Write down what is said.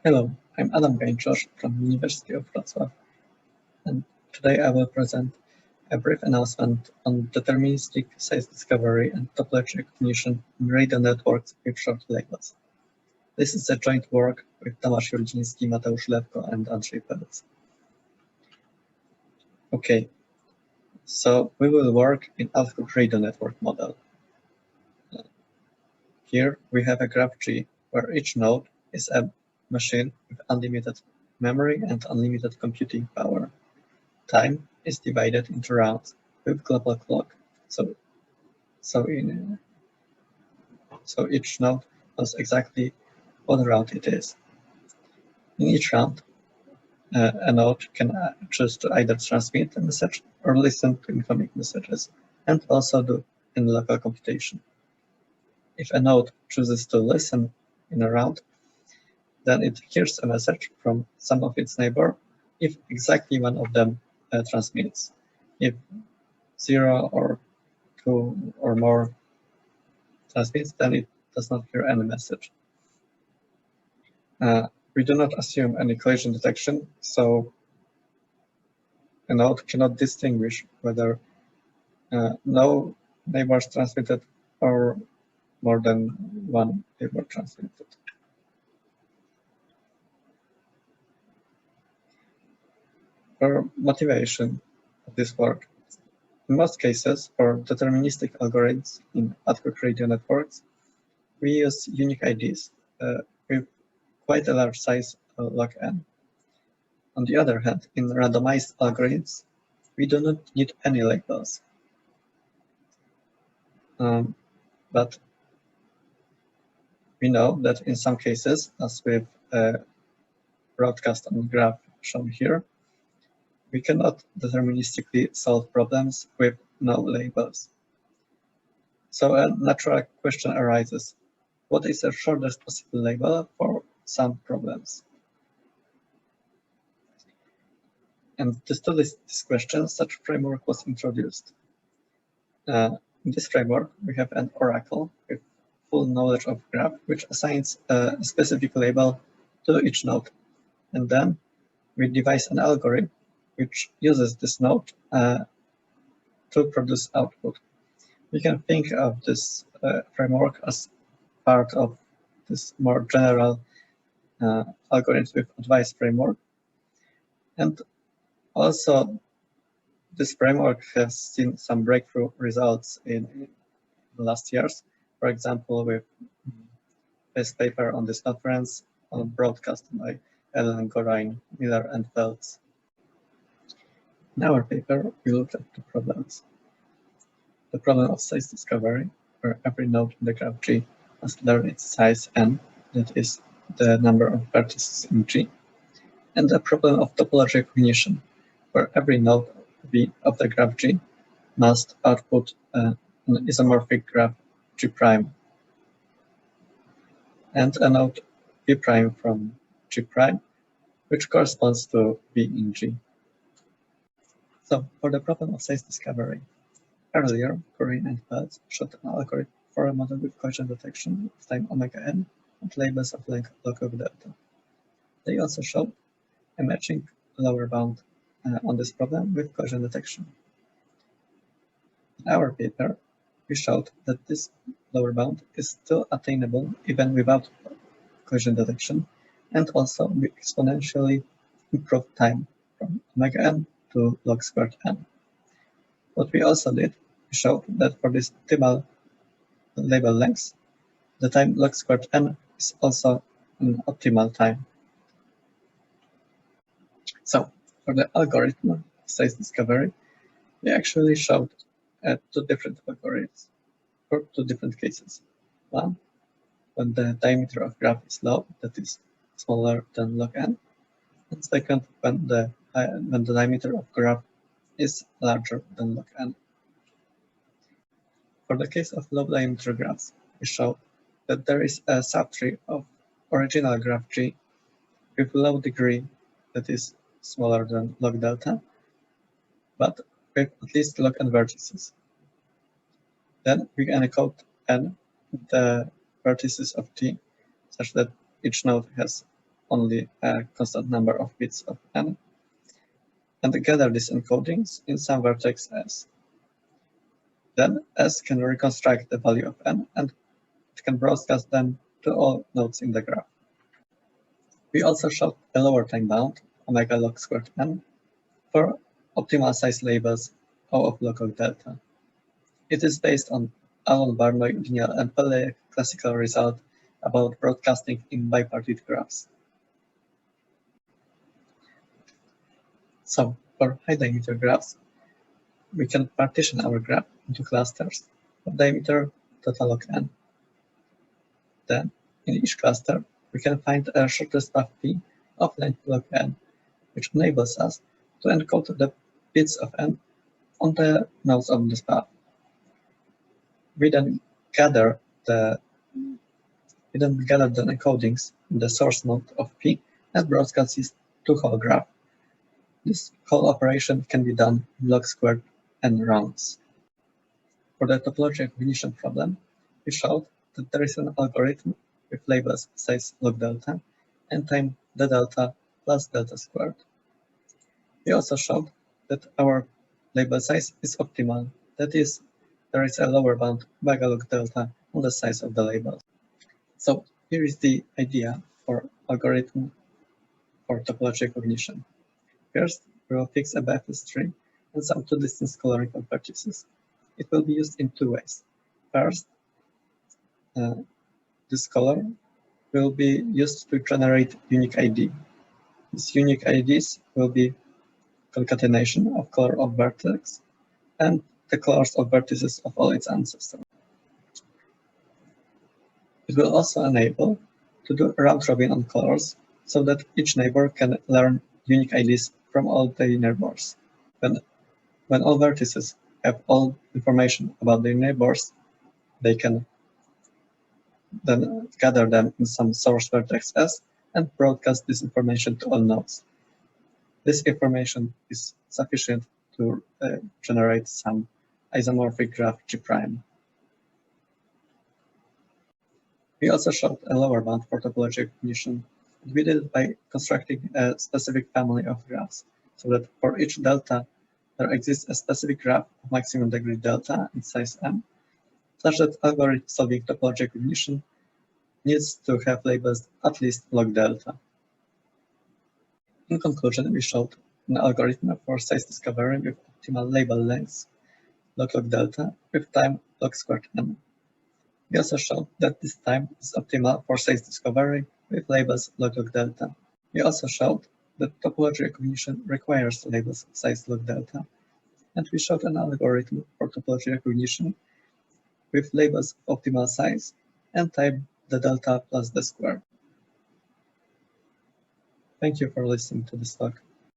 Hello, I'm Gancorz from University of Wrocław, and today I will present a brief announcement on deterministic size discovery and topology recognition in radio networks with short labels. This is a joint work with Tomasz, Jurdzinski, Mateusz, Lewko, and Andrzej Pelc. Okay, so we will work in output radio network model. Here we have a graph G where each node is a machine with unlimited memory and unlimited computing power. Time is divided into rounds with global clock, so each node knows exactly what round it is. In each round, a node can choose to either transmit a message or listen to incoming messages, and also do in local computation. If a node chooses to listen in a round, then it hears a message from some of its neighbor if exactly one of them transmits. If 0 or 2 or more transmits, then it does not hear any message. We do not assume any collision detection, so a node cannot distinguish whether no neighbors transmitted or more than one neighbor transmitted. For motivation of this work, in most cases, for deterministic algorithms in ad hoc radio networks, we use unique IDs with quite a large size log n. On the other hand, in randomized algorithms, we do not need any labels. But we know that in some cases, as with broadcast and graph shown here, we cannot deterministically solve problems with no labels. So a natural question arises: what is the shortest possible label for some problems? And to study this question, such framework was introduced. In this framework, we have an oracle with full knowledge of graph, which assigns a specific label to each node. And then we devise an algorithm which uses this node to produce output. We can think of this framework as part of this more general algorithm with advice framework. And also, this framework has seen some breakthrough results in the last years. For example, with this paper on this conference on broadcast by Ellen, Gorain, Miller, and Pelc. In our paper, we looked at two problems. The problem of size discovery, where every node in the graph G must learn its size n, that is, the number of vertices in G, and the problem of topology recognition, where every node V of the graph G must output an isomorphic graph G prime, and a node V prime from G prime, which corresponds to V in G. So for the problem of size discovery, earlier, Gorain and Pelc showed an algorithm for a model with collision detection of time omega n and labels of length log of delta. They also showed a matching lower bound on this problem with collision detection. In our paper, we showed that this lower bound is still attainable even without collision detection, and also we exponentially improve time from omega n to log squared n. What we also did, we showed that for this optimal label length, the time log squared n is also an optimal time. So for the algorithm of size discovery, we actually showed two different algorithms for two different cases. One, when the diameter of graph is low, that is smaller than log n, and second, when the diameter of graph is larger than log n. For the case of low diameter graphs, we show that there is a subtree of original graph G with low degree that is smaller than log delta, but with at least log n vertices. Then we can encode n the vertices of G such that each node has only a constant number of bits of n, and gather these encodings in some vertex S. Then S can reconstruct the value of n, and it can broadcast them to all nodes in the graph. We also showed a lower time bound, omega log squared n, for optimal size labels O of log of delta. It is based on Alon-Barnoy linear and Pelc classical result about broadcasting in bipartite graphs. So, for high diameter graphs, we can partition our graph into clusters of diameter total log n. Then, in each cluster, we can find a shortest path P of length log n, which enables us to encode the bits of n on the nodes of this path. We then gather the encodings in the source node of P and broadcast this to whole graph. This whole operation can be done in log squared n rounds. For the topology recognition problem, we showed that there is an algorithm with labels size log delta and time the delta plus delta squared. We also showed that our label size is optimal, that is, there is a lower bound omega log delta on the size of the labels. So here is the idea for algorithm for topology recognition. First, we will fix a BFS tree and some two-distance coloring of vertices. It will be used in two ways. First, this color will be used to generate unique ID. These unique IDs will be concatenation of color of vertex and the colors of vertices of all its ancestors. It will also enable to do round robin on colors so that each neighbor can learn unique IDs from all the neighbors. When all vertices have all information about their neighbors, they can then gather them in some source vertex S and broadcast this information to all nodes. This information is sufficient to generate some isomorphic graph G'. We also showed a lower bound for topology recognition. We did it by constructing a specific family of graphs, so that for each delta, there exists a specific graph of maximum degree delta in size m, such that algorithm solving topology recognition needs to have labels at least log delta. In conclusion, we showed an algorithm for size discovery with optimal label lengths log delta with time log squared n. We also showed that this time is optimal for size discovery with labels log delta. We also showed that topology recognition requires labels of size log delta, and we showed an algorithm for topology recognition with labels of optimal size and time the delta plus the square. Thank you for listening to this talk.